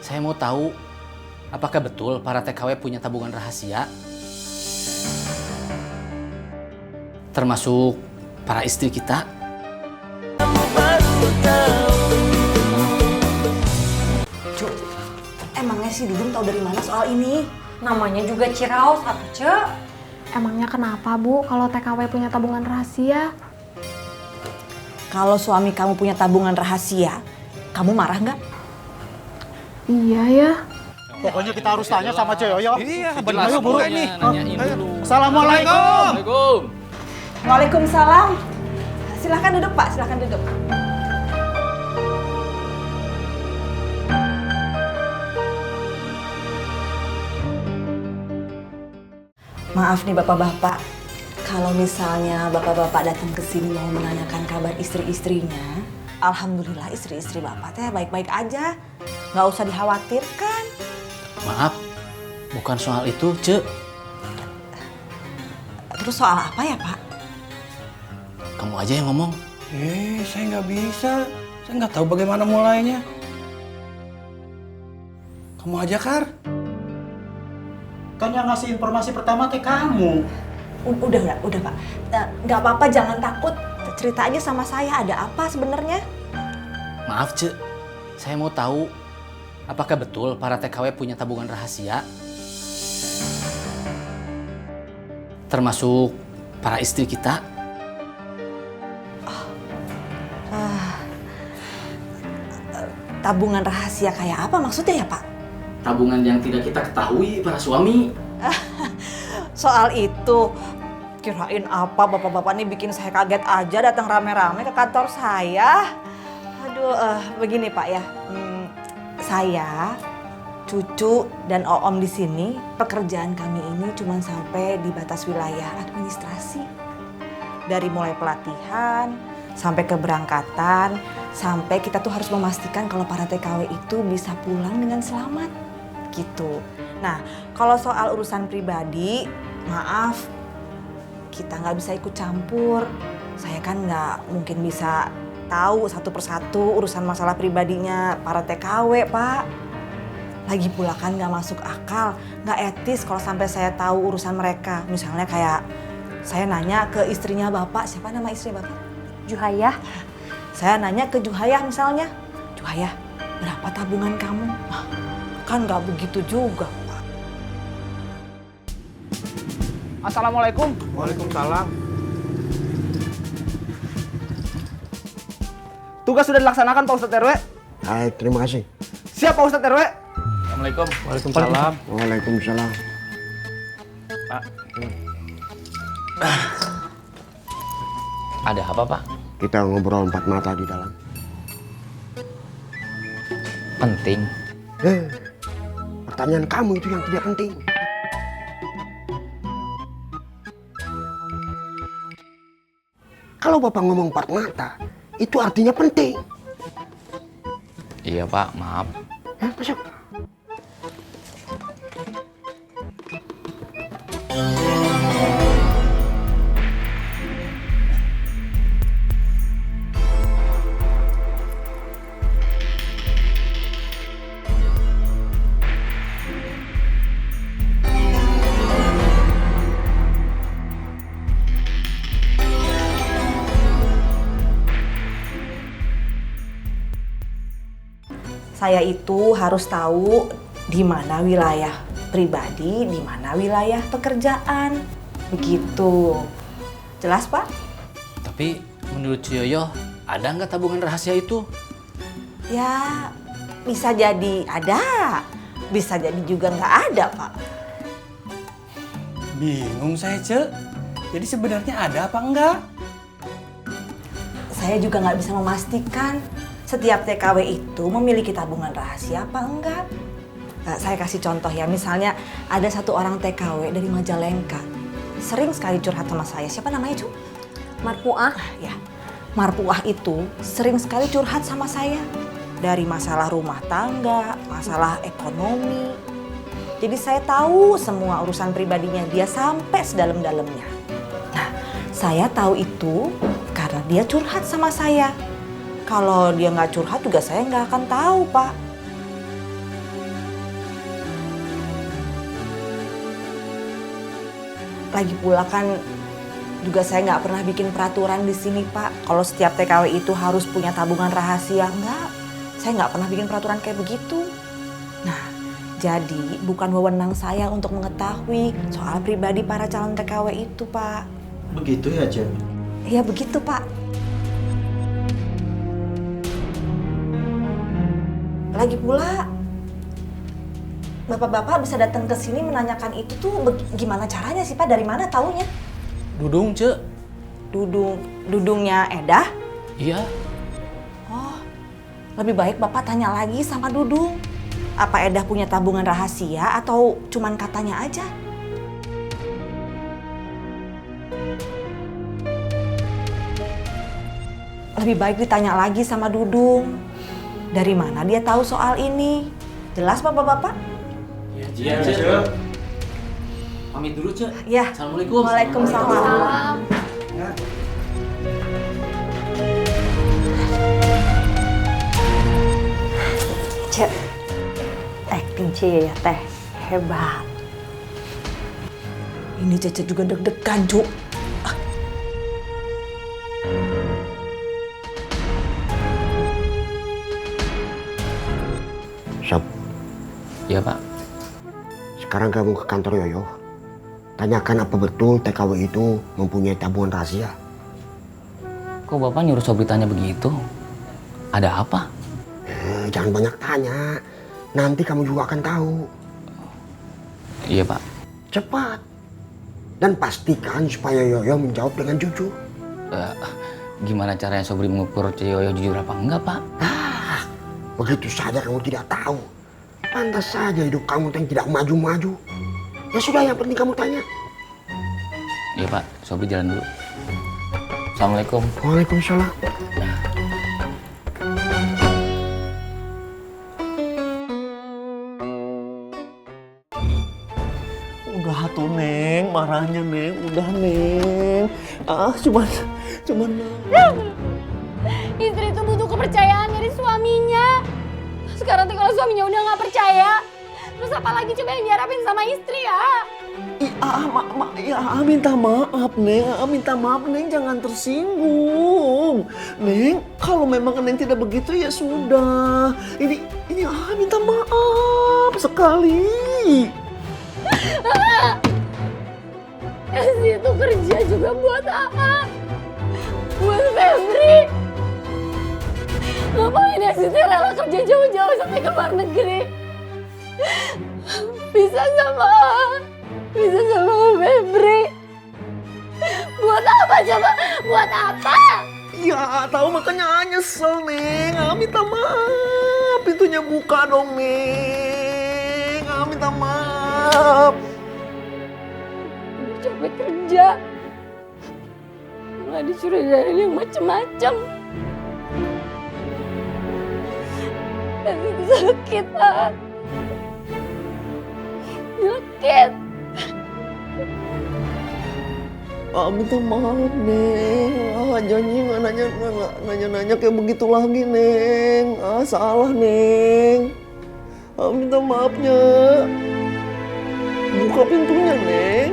Saya mau tahu, apakah betul para TKW punya tabungan rahasia? Termasuk para istri kita? Cuk, emangnya si Dudung tahu dari mana soal ini? Namanya juga Ciraos, atuh Cek. Emangnya kenapa, Bu, kalau TKW punya tabungan rahasia? Kalau suami kamu punya tabungan rahasia, kamu marah nggak? Iya ya. Pokoknya kita harus tanya sama Ceyoyo. Iya, benar. Ayo buru. Nanyain dulu. Assalamualaikum. Waalaikumsalam. Silahkan duduk Pak, silahkan duduk. Maaf nih bapak-bapak, kalau misalnya bapak-bapak datang ke sini mau menanyakan kabar istri-istrinya, alhamdulillah istri-istri bapak teh baik-baik aja, nggak usah dikhawatirkan. Maaf, bukan soal itu, Cek. Terus soal apa ya Pak? Kamu aja yang ngomong. Saya nggak bisa. Saya nggak tahu bagaimana mulainya. Kamu aja, Kar. Kan yang ngasih informasi pertama teh kamu. Udah Pak, nggak apa-apa, jangan takut, cerita aja sama saya, ada apa sebenarnya? Maaf, Cek. Saya mau tahu, apakah betul para TKW punya tabungan rahasia? Termasuk para istri kita? Tabungan rahasia kayak apa maksudnya ya Pak? Tabungan yang tidak kita ketahui para suami. Soal itu, kirain apa bapak-bapak nih bikin saya kaget aja datang rame-rame ke kantor saya. Aduh, begini Pak ya, saya, cucu dan Oom di sini, pekerjaan kami ini cuma sampai di batas wilayah administrasi. Dari mulai pelatihan, sampai keberangkatan, sampai kita tuh harus memastikan kalau para TKW itu bisa pulang dengan selamat, gitu. Nah, kalau soal urusan pribadi, maaf, kita nggak bisa ikut campur. Saya kan nggak mungkin bisa tahu satu persatu urusan masalah pribadinya para TKW, Pak. Lagi pula kan nggak masuk akal, nggak etis kalau sampai saya tahu urusan mereka. Misalnya kayak saya nanya ke istrinya Bapak, siapa nama istri Bapak? Juhayah. Saya nanya ke Juhayah misalnya, Juhayah, berapa tabungan kamu? Wah, kan nggak begitu juga, Pak. Assalamualaikum. Waalaikumsalam. Tugas sudah dilaksanakan Pak Ustadz RW. Baik, terima kasih. Siap Pak Ustadz RW. Assalamualaikum. Waalaikumsalam. Waalaikumsalam. Ada apa, Pak? Kita ngobrol empat mata di dalam. Penting. Pertanyaan kamu itu yang tidak penting. Kalau Bapak ngomong empat mata, itu artinya penting. Iya, Pak. Maaf. Masuk. Saya itu harus tahu di mana wilayah pribadi, di mana wilayah pekerjaan. Begitu. Jelas, Pak? Tapi menurut Ciyoyo, ada nggak tabungan rahasia itu? Ya, bisa jadi ada. Bisa jadi juga nggak ada, Pak. Bingung saya, Cek. Jadi sebenarnya ada apa enggak? Saya juga nggak bisa memastikan setiap TKW itu memiliki tabungan rahasia apa enggak. Nah, saya kasih contoh ya, misalnya ada satu orang TKW dari Majalengka. Sering sekali curhat sama saya. Siapa namanya, Cu? Marpuah. Ya, Marpuah itu sering sekali curhat sama saya. Dari masalah rumah tangga, masalah ekonomi. Jadi saya tahu semua urusan pribadinya dia sampai sedalam-dalamnya. Nah, saya tahu itu karena dia curhat sama saya. Kalau dia nggak curhat juga saya nggak akan tahu, Pak. Lagi pula kan juga saya nggak pernah bikin peraturan di sini Pak. Kalau setiap TKW itu harus punya tabungan rahasia, enggak. Saya nggak pernah bikin peraturan kayak begitu. Nah, jadi bukan wewenang saya untuk mengetahui soal pribadi para calon TKW itu Pak. Begitu ya, Ce? Iya begitu Pak. Lagi pula, bapak-bapak bisa datang ke sini menanyakan itu tuh gimana caranya sih Pak? Dari mana taunya? Dudung, Ce. Dudungnya Edah? Iya. Oh, lebih baik Bapak tanya lagi sama Dudung. Apa Edah punya tabungan rahasia atau cuman katanya aja? Lebih baik ditanya lagi sama Dudung. Dari mana dia tahu soal ini? Jelas Bapak-bapak? Iya, Ce. Pamit dulu, Ce. Ya. Assalamualaikum. Waalaikumsalam. Cek, acting Cie ya teh, hebat. Ini Cece juga deg-degan, Cuk. Sob, Iya, Pak. sekarang kamu ke kantor Yoyo. Tanyakan apa betul TKW itu mempunyai tabungan rahasia. Kok Bapak nyuruh Sobri tanya begitu? Ada apa? Jangan banyak tanya. Nanti kamu juga akan tahu. Iya, Pak. Cepat. Dan pastikan supaya Yoyo menjawab dengan jujur. Gimana caranya Sobri mengukur Ciyoyo jujur apa enggak, Pak? Begitu saja kamu tidak tahu. Pantas saja hidup kamu yang tidak maju-maju. Ya sudah, yang penting kamu tanya. Iya, Pak. Sobri jalan dulu. Assalamualaikum. Waalaikumsalam. Udah tuh Neng, marahnya Neng, udah Neng. Cuman Istri itu butuh kepercayaan dari suaminya. Sekarang tuh kalau suaminya udah nggak percaya, terus apa lagi coba yang diharapin sama istri ya? minta maaf Neng, minta maaf Neng, jangan tersinggung. Neng, kalau memang Neng tidak begitu ya sudah. Ini minta maaf sekali. Esi itu kerja juga buat apa? Buat Febri. Ngapain Esi tuh rela kerja jauh-jauh sampai ke luar negeri? Bisa sama Febri. Buat apa coba? Buat apa? Ya tahu makanya nyesel Neng. Minta maaf, pintunya buka dong Neng. Minta maaf. Udah capek kerja, nggak dicurigain yang macem-macem. Dan itu sakit, sakit. Minta maaf Neng. Janji nggak nanya kayak begitu lagi Neng. Salah Neng. Minta maafnya. Buka pintunya Neng.